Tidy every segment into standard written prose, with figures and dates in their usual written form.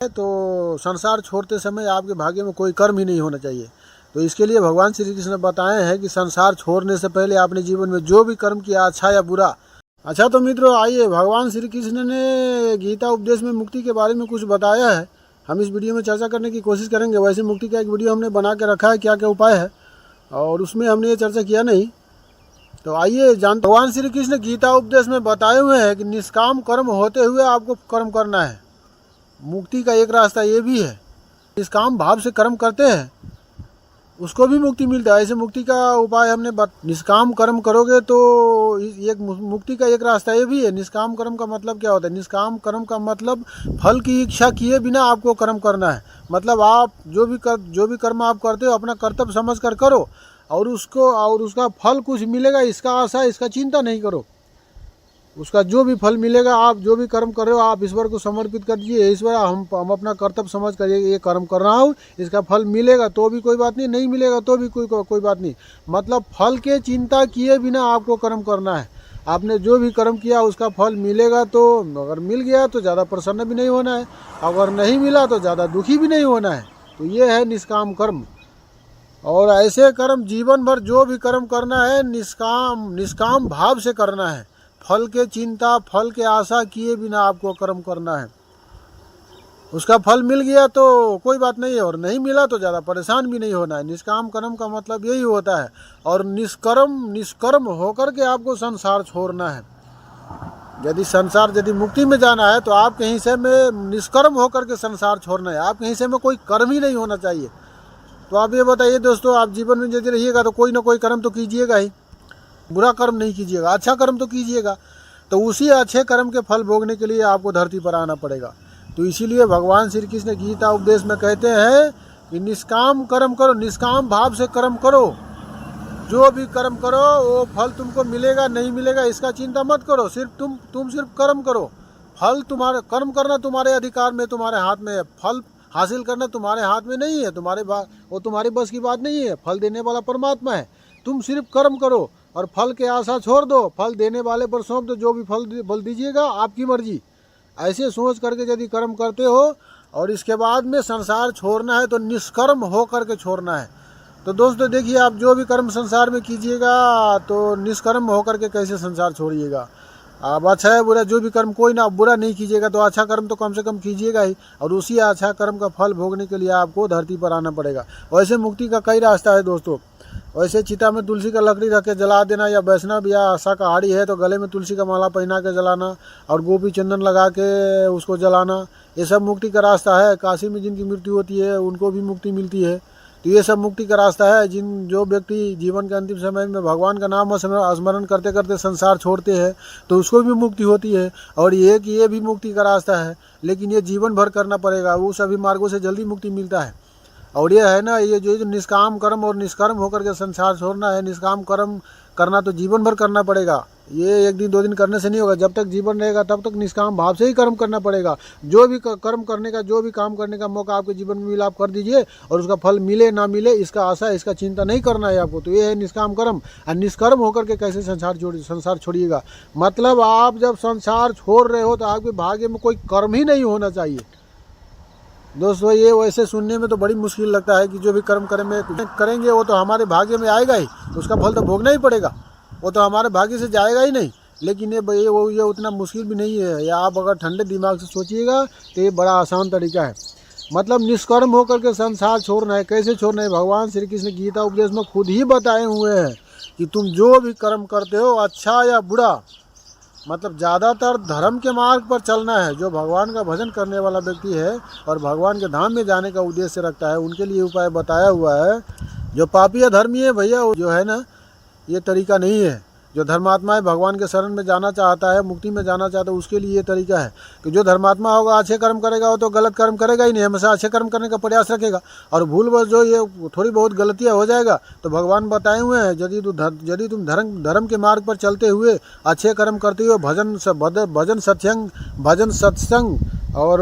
तो संसार छोड़ते समय आपके भाग्य में कोई कर्म ही नहीं होना चाहिए। तो इसके लिए भगवान श्री कृष्ण बताए हैं कि संसार छोड़ने से पहले आपने जीवन में जो भी कर्म किया, अच्छा या बुरा। अच्छा तो मित्रों, आइए भगवान श्री कृष्ण ने गीता उपदेश में मुक्ति के बारे में कुछ बताया है, हम इस वीडियो में चर्चा करने की कोशिश करेंगे। वैसे मुक्ति का एक वीडियो हमने बना के रखा है, क्या क्या उपाय है, और उसमें हमने ये चर्चा किया नहीं। तो आइए जानते। भगवान श्री कृष्ण गीता उपदेश में बताए हुए हैं कि निष्काम कर्म होते हुए आपको कर्म करना है। मुक्ति का एक रास्ता ये भी है, निष्काम भाव से कर्म करते हैं उसको भी मुक्ति मिलता है। ऐसे मुक्ति का उपाय हमने निष्काम कर्म करोगे तो एक मुक्ति का एक रास्ता ये भी है। निष्काम कर्म का मतलब क्या होता है? निष्काम कर्म का मतलब फल की इच्छा किए बिना आपको कर्म करना है। मतलब आप जो भी कर्म आप करते हो अपना कर्तव्य समझ कर करो, और उसका फल कुछ मिलेगा इसका आशा, इसका चिंता नहीं करो। उसका जो भी फल मिलेगा, आप जो भी कर्म कर रहे हो आप ईश्वर को समर्पित कर दीजिए। ईश्वर हम अपना कर्तव्य समझ कर ये कर्म कर रहा हूँ, इसका फल मिलेगा तो भी कोई बात नहीं, नहीं मिलेगा तो भी कोई बात नहीं। मतलब फल के चिंता किए बिना आपको कर्म करना है। आपने जो भी कर्म किया उसका फल मिलेगा, तो अगर मिल गया तो ज़्यादा प्रसन्न भी नहीं होना है, अगर नहीं मिला तो ज़्यादा दुखी भी नहीं होना है। तो ये है निष्काम कर्म। और ऐसे कर्म जीवन भर जो भी कर्म करना है निष्काम भाव से करना है। फल के चिंता, फल के आशा किए बिना आपको कर्म करना है। उसका फल मिल गया तो कोई बात नहीं है, और नहीं मिला तो ज़्यादा परेशान भी नहीं होना है। निष्काम कर्म का मतलब यही होता है। और निष्कर्म होकर के आपको संसार छोड़ना है। यदि मुक्ति में जाना है तो आपके हिस्से में निष्कर्म होकर के संसार छोड़ना है। आपके हिस्से में कोई कर्म ही नहीं होना चाहिए। तो आप ये बताइए दोस्तों, आप जीवन में यदि रहिएगा तो कोई ना कोई कर्म तो कीजिएगा ही। बुरा कर्म नहीं कीजिएगा, अच्छा कर्म तो कीजिएगा। तो उसी अच्छे कर्म के फल भोगने के लिए आपको धरती पर आना पड़ेगा। तो इसीलिए भगवान श्री कृष्ण गीता उपदेश में कहते हैं कि निष्काम कर्म करो, निष्काम भाव से कर्म करो। जो भी कर्म करो वो फल तुमको मिलेगा नहीं मिलेगा इसका चिंता मत करो। सिर्फ तुम सिर्फ कर्म करो। फल तुम्हारे, कर्म करना तुम्हारे अधिकार में, तुम्हारे हाथ में है। फल हासिल करना तुम्हारे हाथ में नहीं है, वो तुम्हारी बस की बात नहीं है। फल देने वाला परमात्मा है। तुम सिर्फ कर्म करो और फल के आशा छोड़ दो, फल देने वाले पर सौंप दो। जो भी फल दीजिएगा आपकी मर्जी। ऐसे सोच करके यदि कर्म करते हो और इसके बाद में संसार छोड़ना है तो निष्कर्म हो करके छोड़ना है। तो दोस्तों देखिए, आप जो भी कर्म संसार में कीजिएगा तो निष्कर्म होकर के कैसे संसार छोड़िएगा। अब अच्छा है बुरा, जो भी कर्म, कोई ना बुरा नहीं कीजिएगा तो अच्छा कर्म तो कम से कम कीजिएगा ही, और उसी अच्छा कर्म का फल भोगने के लिए आपको धरती पर आना पड़ेगा। वैसे मुक्ति का कई रास्ता है दोस्तों। वैसे चिता में तुलसी का लकड़ी रख के जला देना, या वैष्णव या शाकाहारी है तो गले में तुलसी का माला पहना के जलाना और गोपी चंदन लगा के उसको जलाना, ये सब मुक्ति का रास्ता है। काशी में जिनकी मृत्यु होती है उनको भी मुक्ति मिलती है। तो ये सब मुक्ति का रास्ता है। जो व्यक्ति जीवन के अंतिम समय में भगवान का नाम स्मरण करते करते संसार छोड़ते हैं तो उसको भी मुक्ति होती है। और ये भी मुक्ति का रास्ता है, लेकिन ये जीवन भर करना पड़ेगा। वो सभी मार्गों से जल्दी मुक्ति मिलता है। और ये है ना, ये जो निष्काम कर्म और निष्कर्म होकर के संसार छोड़ना है। निष्काम कर्म करना तो जीवन भर करना पड़ेगा। ये एक दिन दो दिन करने से नहीं होगा। जब तक जीवन रहेगा तब तक निष्काम भाव से ही कर्म करना पड़ेगा। जो भी कर्म करने का, जो भी काम करने का मौका आपके जीवन में मिला आप कर दीजिए, और उसका फल मिले ना मिले इसका आशा, इसका चिंता नहीं करना है आपको। तो ये है निष्काम कर्म। और निष्कर्म होकर के कैसे संसार छोड़िएगा। मतलब आप जब संसार छोड़ रहे हो तो आपके भाग्य में कोई कर्म ही नहीं होना चाहिए। दोस्तों ये वैसे सुनने में तो बड़ी मुश्किल लगता है कि जो भी कर्म करेंगे वो तो हमारे भाग्य में आएगा ही, तो उसका फल तो भोगना ही पड़ेगा। वो तो हमारे भाग्य से जाएगा ही नहीं। लेकिन ये उतना मुश्किल भी नहीं है। या आप अगर ठंडे दिमाग से सोचिएगा तो ये बड़ा आसान तरीका है। मतलब निष्कर्म होकर के संसार छोड़ना है। कैसे छोड़ना है? भगवान श्री कृष्ण गीता उपदेश में खुद ही बताए हुए हैं कि तुम जो भी कर्म करते हो, अच्छा या बुरा, मतलब ज़्यादातर धर्म के मार्ग पर चलना है। जो भगवान का भजन करने वाला व्यक्ति है और भगवान के धाम में जाने का उद्देश्य रखता है, उनके लिए उपाय बताया हुआ है। जो पापी या धर्मी है भैया, जो है ना, ये तरीका नहीं है। जो धर्मात्मा है, भगवान के शरण में जाना चाहता है, मुक्ति में जाना चाहता है, उसके लिए ये तरीका है कि जो धर्मात्मा होगा अच्छे कर्म करेगा, वो तो गलत कर्म करेगा ही नहीं, हमेशा अच्छे कर्म करने का प्रयास रखेगा। और भूल बस जो ये थोड़ी बहुत गलतियाँ हो जाएगा तो भगवान बताए हुए हैं, यदि तुम धर्म के मार्ग पर चलते हुए अच्छे कर्म करते हुए भजन सत्संग और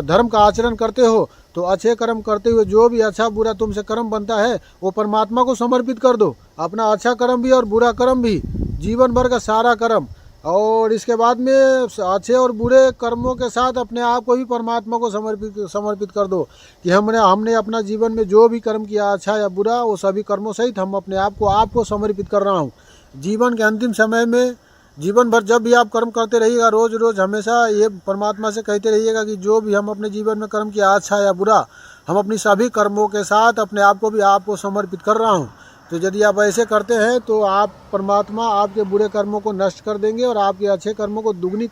धर्म का आचरण करते हो, तो अच्छे कर्म करते हुए जो भी अच्छा बुरा तुमसे कर्म बनता है वो परमात्मा को समर्पित कर दो। अपना अच्छा कर्म भी और बुरा कर्म भी, जीवन भर का सारा कर्म और इसके बाद में अच्छे और बुरे कर्मों के साथ अपने आप को भी परमात्मा को समर्पित कर दो कि हमने अपना जीवन में जो भी कर्म किया, अच्छा या बुरा, वो सभी कर्मों सहित हम अपने आप को समर्पित कर रहा हूँ। जीवन के अंतिम समय में, जीवन भर जब भी आप कर्म करते रहिएगा, रोज़ रोज़ हमेशा ये परमात्मा से कहते रहिएगा कि जो भी हम अपने जीवन में कर्म किया, अच्छा या बुरा, हम अपनी सभी कर्मों के साथ अपने आप को समर्पित कर रहा हूँ। तो यदि आप ऐसे करते हैं तो आप परमात्मा आपके बुरे कर्मों को नष्ट कर देंगे और आपके अच्छे कर्मों को दुगनी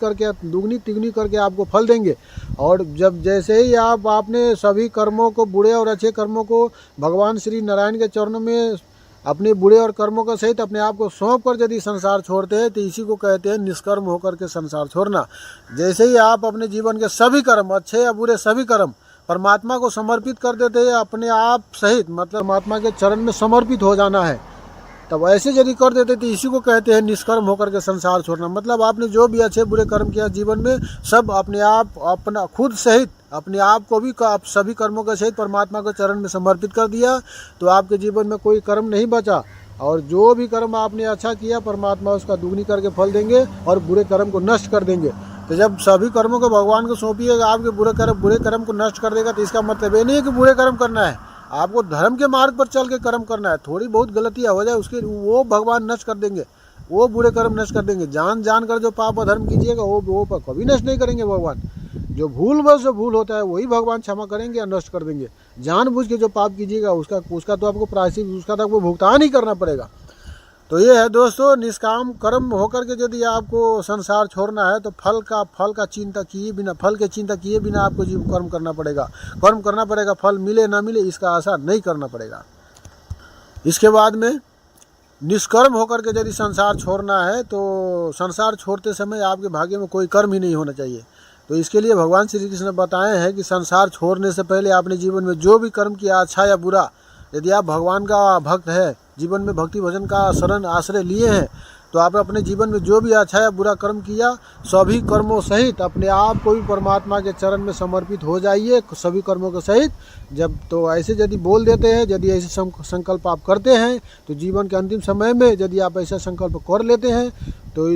तिगनी करके आपको फल देंगे। और जब जैसे ही आपने सभी कर्मों को, बुरे और अच्छे कर्मों को भगवान श्री नारायण के चरणों में अपने बुरे और कर्मों का सहित अपने आप को सौंप कर यदि संसार छोड़ते हैं तो इसी को कहते हैं निष्कर्म होकर के संसार छोड़ना। जैसे ही आप अपने जीवन के सभी कर्म, अच्छे या बुरे सभी कर्म, परमात्मा को समर्पित कर देते हैं अपने आप सहित, मतलब परमात्मा के चरण में समर्पित हो जाना है, तब ऐसे यदि कर देते तो इसी को कहते हैं निष्कर्म होकर के संसार छोड़ना। मतलब आपने जो भी अच्छे बुरे कर्म किया जीवन में, सब अपने आप, अपना खुद सहित अपने आप को भी आप सभी कर्मों के सहित परमात्मा के चरण में समर्पित कर दिया, तो आपके जीवन में कोई कर्म नहीं बचा। और जो भी कर्म आपने अच्छा किया, परमात्मा उसका दुगनी करके फल देंगे और बुरे कर्म को नष्ट कर देंगे। तो जब सभी कर्मों को भगवान को सौंपिएगा, आपके बुरे कर्म को नष्ट कर देगा, तो इसका मतलब ये नहीं है कि बुरे कर्म करना है, आपको धर्म के मार्ग पर चल के कर्म करना है। थोड़ी बहुत गलतियाँ हो जाए उसके वो भगवान नष्ट कर देंगे, वो बुरे कर्म नष्ट कर देंगे। जान कर जो पाप धर्म कीजिएगा वो कभी नष्ट नहीं करेंगे भगवान। जो भूल बस जो भूल होता है वही भगवान क्षमा करेंगे या नष्ट कर देंगे। जानबूझ के जो पाप कीजिएगा उसका तो आपको प्रायश्चित, उसका तो आपको भुगतान ही करना पड़ेगा। तो ये है दोस्तों, निष्काम कर्म होकर के यदि आपको संसार छोड़ना है तो फल का चिंता किए बिना, फल के चिंता किए बिना आपको जीव कर्म करना पड़ेगा। फल मिले ना मिले इसका आशा नहीं करना पड़ेगा। इसके बाद में निष्कर्म होकर के यदि संसार छोड़ना है तो संसार छोड़ते समय आपके भाग्य में कोई कर्म ही नहीं होना चाहिए। तो इसके लिए भगवान श्री कृष्ण ने बताए हैं कि संसार छोड़ने से पहले आपने जीवन में जो भी कर्म किया, अच्छा या बुरा, यदि आप भगवान का भक्त है, जीवन में भक्ति भजन का शरण आश्रय लिए हैं, तो आप अपने जीवन में जो भी अच्छा या बुरा कर्म किया, सभी कर्मों सहित अपने आप को भी परमात्मा के चरण में समर्पित हो जाइए, सभी कर्मों के सहित। जब तो ऐसे यदि बोल देते हैं, यदि ऐसे संकल्प आप करते हैं, तो जीवन के अंतिम समय में यदि आप ऐसा संकल्प कर लेते हैं तो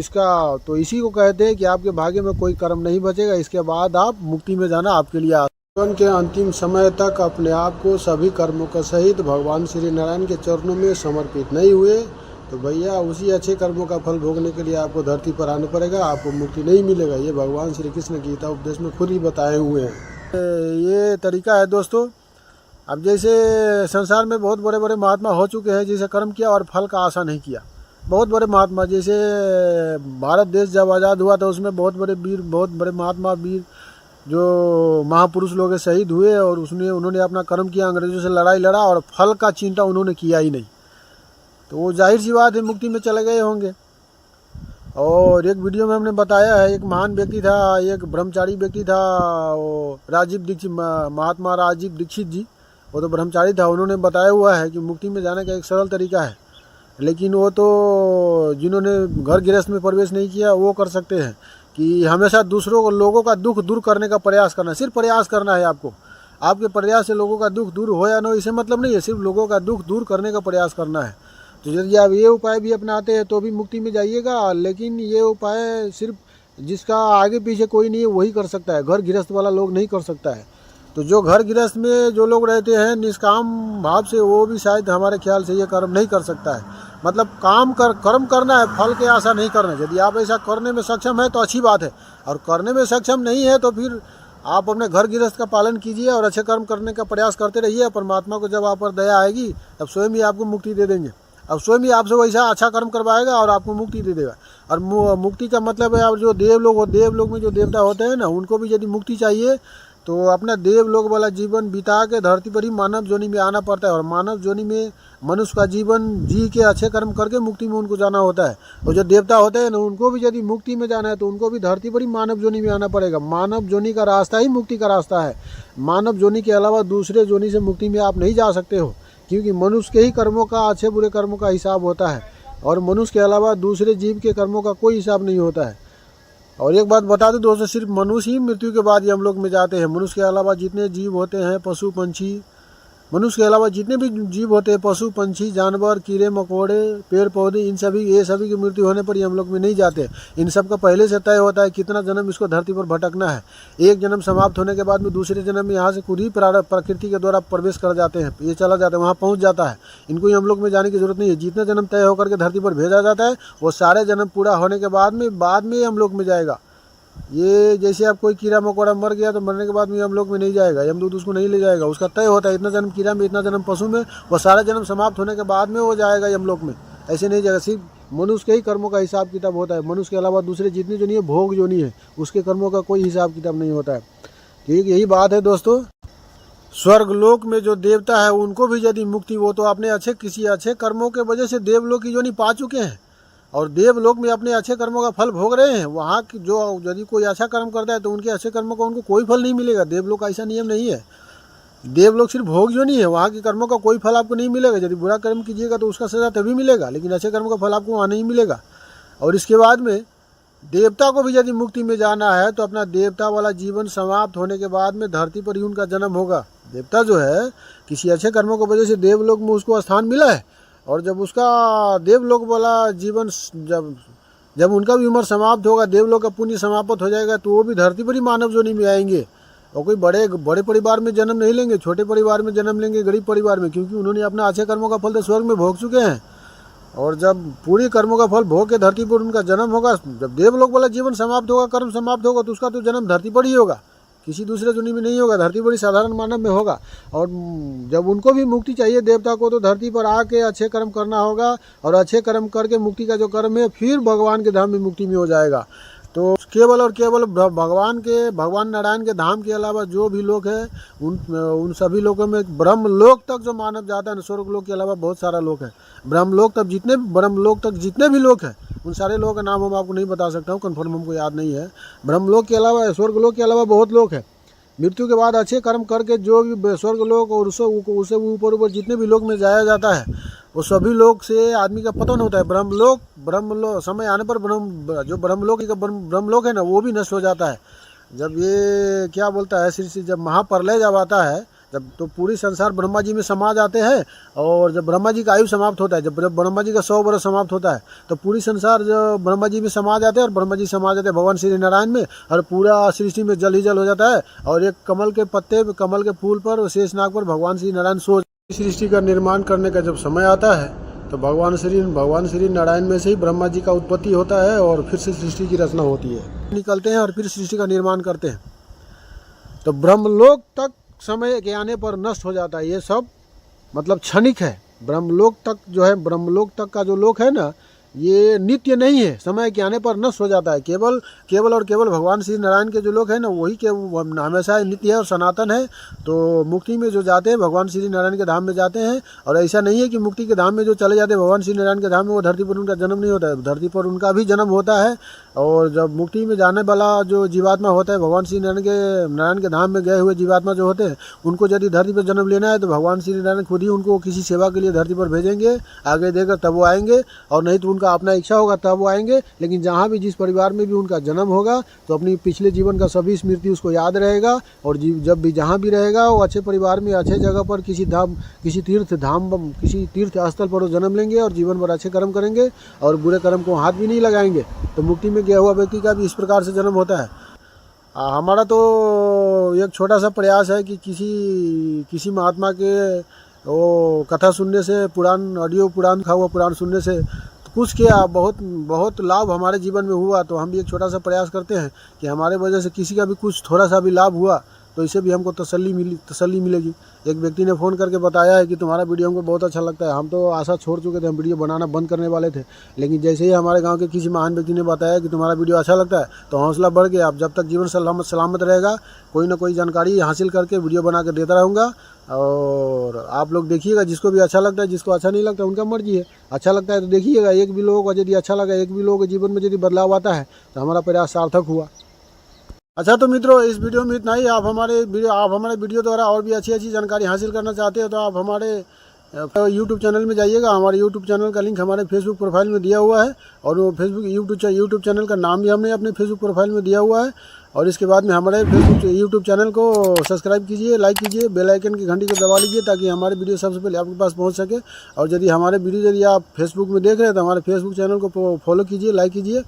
इसी को कहते हैं कि आपके भाग्य में कोई कर्म नहीं बचेगा। इसके बाद आप मुक्ति में जाना आपके लिए। जीवन के अंतिम समय तक अपने आप को सभी कर्मों का सहित भगवान श्री नारायण के चरणों में समर्पित नहीं हुए तो भैया उसी अच्छे कर्मों का फल भोगने के लिए आपको धरती पर आना पड़ेगा, आपको मुक्ति नहीं मिलेगा। ये भगवान श्री कृष्ण गीता उपदेश में खुद ही बताए हुए हैं। ये तरीका है दोस्तों। अब जैसे संसार में बहुत बड़े बड़े महात्मा हो चुके हैं, जिसे कर्म किया और फल का आशा नहीं किया। बहुत बड़े महात्मा, जैसे भारत देश जब आज़ाद हुआ तो उसमें बहुत बड़े महात्मा वीर जो महापुरुष लोग शहीद हुए और उन्होंने अपना कर्म किया, अंग्रेजों से लड़ाई लड़ा और फल का चिंता उन्होंने किया ही नहीं, तो वो जाहिर सी बात है मुक्ति में चले गए होंगे। और एक वीडियो में हमने बताया है, एक महान व्यक्ति था, एक ब्रह्मचारी व्यक्ति था, वो महात्मा राजीव दीक्षित जी, वो तो ब्रह्मचारी था। उन्होंने बताया हुआ है कि मुक्ति में जाने का एक सरल तरीका है, लेकिन वो तो जिन्होंने घर गृहस्थ में प्रवेश नहीं किया वो कर सकते हैं कि हमेशा लोगों का दुख दूर करने का प्रयास करना। सिर्फ प्रयास करना है आपको, आपके प्रयास से लोगों का दुख दूर हो या ना हो इसे मतलब नहीं है, सिर्फ लोगों का दुख दूर करने का प्रयास करना है। तो यदि आप ये उपाय भी अपनाते हैं तो भी मुक्ति में जाइएगा, लेकिन ये उपाय सिर्फ जिसका आगे पीछे कोई नहीं है वही कर सकता है, घर गृहस्थ वाला लोग नहीं कर सकता है। तो जो घर गृहस्थ में जो लोग रहते हैं निष्काम भाव से, वो भी शायद हमारे ख्याल से ये कर्म नहीं कर सकता है। मतलब कर्म करना है, फल की आशा नहीं करना है। यदि आप ऐसा करने में सक्षम है तो अच्छी बात है, और करने में सक्षम नहीं है तो फिर आप अपने घर गृहस्थ का पालन कीजिए और अच्छे कर्म करने का प्रयास करते रहिए। परमात्मा को जब आप पर दया आएगी तब स्वयं ही आपको मुक्ति दे देंगे, अब स्वयं ही आपसे वैसा अच्छा कर्म करवाएगा और आपको मुक्ति दे देगा। और मुक्ति का मतलब है, आप जो देवलोक में जो देवता होते हैं ना, उनको भी यदि मुक्ति चाहिए तो अपना देवलोक वाला जीवन बिता के धरती पर ही मानव जोनि में आना पड़ता है। और मानव जोनि में मनुष्य का जीवन जी के अच्छे कर्म करके मुक्ति में उनको जाना होता है। और जो देवता होते हैं ना, उनको भी यदि मुक्ति में जाना है तो उनको भी धरती पर ही मानव जोनि में आना पड़ेगा। मानव जोनि का रास्ता ही मुक्ति का रास्ता है। मानव जोनि के अलावा दूसरे जोनि से मुक्ति में आप नहीं जा सकते हो, क्योंकि मनुष्य के ही कर्मों का, अच्छे बुरे कर्मों का हिसाब होता है, और मनुष्य के अलावा दूसरे जीव के कर्मों का कोई हिसाब नहीं होता है। और एक बात बता दूं दोस्तों, सिर्फ मनुष्य ही मृत्यु के बाद यमलोक में जाते हैं। मनुष्य के अलावा जितने जीव होते हैं, पशु पंछी मनुष्य के अलावा जितने भी जीव होते हैं, पशु पंछी जानवर कीड़े मकोड़े पेड़ पौधे, इन सभी ये सभी की मृत्यु होने पर यमलोक में नहीं जाते। इन सब का पहले से तय होता है कितना जन्म इसको धरती पर भटकना है। एक जन्म समाप्त होने के बाद में दूसरे जन्म में यहाँ से खुद ही प्रकृति के द्वारा प्रवेश कर जाते हैं, ये चला जाता है, वहाँ पहुँच जाता है। इनको यमलोक में जाने की जरूरत नहीं है। जितने जन्म तय होकर के धरती पर भेजा जाता है वो सारे जन्म पूरा होने के बाद में यमलोक में जाएगा। ये जैसे आप कोई कीड़ा मकोड़ा मर गया तो मरने के बाद में यमलोक में नहीं जाएगा, यमदूत उसको नहीं ले जाएगा। उसका तय होता है इतना जन्म कीड़ा में, इतना जन्म पशु में, वो सारा जन्म समाप्त होने के बाद में वो जाएगा यमलोक में। ऐसे नहीं जाएगा। सिर्फ मनुष्य के ही कर्मों का हिसाब किताब होता है। मनुष्य के अलावा दूसरे जितने जो नहीं है भोग जो नहीं है उसके कर्मों का कोई हिसाब किताब नहीं होता है। ठीक, यही बात है दोस्तों। स्वर्गलोक में जो देवता है उनको भी यदि मुक्ति, वो तो अपने किसी अच्छे कर्मों के वजह से देवलोक की जो नहीं पा चुके हैं और देवलोक में अपने अच्छे कर्मों का फल भोग रहे हैं। वहाँ की जो यदि कोई अच्छा कर्म करता है तो उनके अच्छे कर्मों का उनको कोई फल नहीं मिलेगा। देवलोक का ऐसा नियम नहीं है। देवलोक सिर्फ भोग जो नहीं है, वहाँ के कर्मों का कोई फल आपको नहीं मिलेगा। यदि बुरा कर्म कीजिएगा तो उसका सजा तभी मिलेगा, लेकिन अच्छे कर्म का फल आपको वहाँ नहीं मिलेगा। और इसके बाद में देवता को भी यदि मुक्ति में जाना है तो अपना देवता वाला जीवन समाप्त होने के बाद में धरती पर ही उनका जन्म होगा। देवता जो है किसी अच्छे कर्मों की वजह से देवलोक में उसको स्थान मिला है, और जब उसका देवलोक वाला जीवन जब उनका भी उम्र समाप्त होगा, देवलोक का पुण्य समाप्त हो जाएगा, तो वो भी धरती पर ही मानव जोनी में आएंगे। और कोई बड़े परिवार में जन्म नहीं लेंगे, छोटे परिवार में जन्म लेंगे, गरीब परिवार में, क्योंकि उन्होंने अपना अच्छे कर्मों का फल तो स्वर्ग में भोग चुके हैं। और जब पूरी कर्मों का फल भोग के धरती पर उनका जन्म होगा, जब देवलोक वाला जीवन समाप्त होगा, कर्म समाप्त होगा, तो उसका तो जन्म धरती पर ही होगा, किसी दूसरे दुनिया में नहीं होगा, धरती पर ही साधारण मानव में होगा। और जब उनको भी मुक्ति चाहिए देवता को, तो धरती पर आके अच्छे कर्म करना होगा, और अच्छे कर्म करके मुक्ति का जो कर्म है फिर भगवान के धाम में मुक्ति में हो जाएगा। तो केवल और केवल भगवान नारायण के धाम के अलावा जो भी लोग हैं उन सभी लोगों में ब्रह्म लोक तक जो मानव जाता है, स्वर्ग लोक के अलावा बहुत सारा लोग हैं। ब्रह्म लोक तक जितने भी लोग हैं उन सारे लोगों का नाम हम आपको नहीं बता सकता हूँ, कन्फर्म हमको याद नहीं है। ब्रह्म लोक के अलावा स्वर्ग लोक के अलावा बहुत लोग हैं। मृत्यु के बाद अच्छे कर्म करके जो भी स्वर्ग लोक और उससे ऊपर जितने भी लोग में जाया जाता है, वो सभी लोग से आदमी का पतन होता है। ब्रह्मलोक समय आने पर ब्रह्मलोक है ना, वो भी नष्ट हो जाता है। जब ये क्या बोलता है श्री, जब महाप्रलय जब आता है, जब तो पूरी संसार ब्रह्मा जी में समा जाते हैं, और जब ब्रह्मा जी का आयु समाप्त होता है, जब ब्रह्मा जी का 100 वर्ष समाप्त होता है, तो पूरी संसार जो ब्रह्मा जी में समा जाते हैं, और ब्रह्मा जी समा जाते हैं भगवान श्री नारायण में, और पूरा सृष्टि में जल ही जल हो जाता है। और एक कमल के फूल पर, शेषनाग पर भगवान श्री नारायण सृष्टि का निर्माण करने का जब समय आता है, तो भगवान श्री नारायण में से ही ब्रह्मा जी का उत्पत्ति होता है, और फिर से सृष्टि की रचना होती है, निकलते हैं और फिर सृष्टि का निर्माण करते हैं। तो ब्रह्मलोक तक समय के आने पर नष्ट हो जाता है। ये सब मतलब क्षणिक है। ब्रह्मलोक तक जो है, ब्रह्मलोक तक का जो लोक है ना, ये नित्य नहीं है, समय के आने पर नष्ट हो जाता है। केवल और केवल भगवान श्री नारायण के जो लोग हैं ना, वही के हमेशा नित्य है और सनातन है। तो मुक्ति में जो जाते हैं भगवान श्री नारायण के धाम में जाते हैं। और ऐसा नहीं है कि मुक्ति के धाम में जो चले जाते हैं भगवान श्री नारायण के धाम में, वो धरती पर उनका जन्म नहीं होता है, धरती पर उनका भी जन्म होता है। और जब मुक्ति में जाने वाला जो जीवात्मा होता है, भगवान श्री नारायण के धाम में गए हुए जीवात्मा जो होते हैं, उनको यदि धरती पर जन्म लेना है तो भगवान श्री नारायण खुद ही उनको किसी सेवा के लिए धरती पर भेजेंगे, आगे देकर तब वो आएंगे। और नहीं तो उनका अपना इच्छा होगा तब वो आएंगे। लेकिन जहाँ भी जिस परिवार में भी उनका जन्म होगा, तो अपनी पिछले जीवन का सभी स्मृति उसको याद रहेगा। और जब भी जहाँ भी रहेगा, वो अच्छे परिवार में, अच्छे जगह पर, किसी तीर्थ स्थल पर वो जन्म लेंगे, और जीवन भर अच्छे कर्म करेंगे, और बुरे कर्म को हाथ भी नहीं लगाएंगे। तो मुक्ति में गया हुआ व्यक्ति का भी इस प्रकार से जन्म होता है। हमारा तो एक छोटा सा प्रयास है कि किसी महात्मा के वो कथा सुनने से, ऑडियो पुराण सुनने से कुछ क्या बहुत लाभ हमारे जीवन में हुआ। तो हम भी एक छोटा सा प्रयास करते हैं कि हमारे वजह से किसी का भी कुछ थोड़ा सा भी लाभ हुआ तो इससे भी हमको तसल्ली मिलेगी। एक व्यक्ति ने फ़ोन करके बताया है कि तुम्हारा वीडियो हमको बहुत अच्छा लगता है। हम तो आशा छोड़ चुके थे, हम वीडियो बनाना बंद करने वाले थे, लेकिन जैसे ही हमारे गांव के किसी महान व्यक्ति ने बताया कि तुम्हारा वीडियो अच्छा लगता है, तो हौसला बढ़ गया। अब जब तक जीवन सलामत रहेगा, कोई ना कोई जानकारी हासिल करके वीडियो बना के देता रहूँगा। और आप लोग देखिएगा, जिसको भी अच्छा लगता है, जिसको अच्छा नहीं लगता उनका मर्जी है। अच्छा लगता है तो देखिएगा, एक भी लोगों को यदि अच्छा लगा, एक भी लोगों के जीवन में यदि बदलाव आता है, तो हमारा प्रयास सार्थक हुआ। अच्छा, तो मित्रों, इस वीडियो में इतना ही। आप हमारे वीडियो द्वारा और भी अच्छी जानकारी हासिल करना चाहते हो तो आप हमारे यूट्यूब चैनल में जाइएगा। हमारे यूट्यूब चैनल का लिंक हमारे फेसबुक प्रोफाइल में दिया हुआ है, और वो यूट्यूब चैनल का नाम भी हमने अपने फेसबुक प्रोफाइल में दिया हुआ है। और इसके बाद में हमारे फेसबुक यूट्यूब चैनल को सब्सक्राइब कीजिए, लाइक कीजिए, बेल आइकन की घंटी को दबा लीजिए ताकि हमारे वीडियो सबसे पहले आपके पास पहुंच सके। और यदि हमारे वीडियो यदि आप फेसबुक में देख रहे हैं तो हमारे फेसबुक चैनल को फॉलो कीजिए, लाइक कीजिए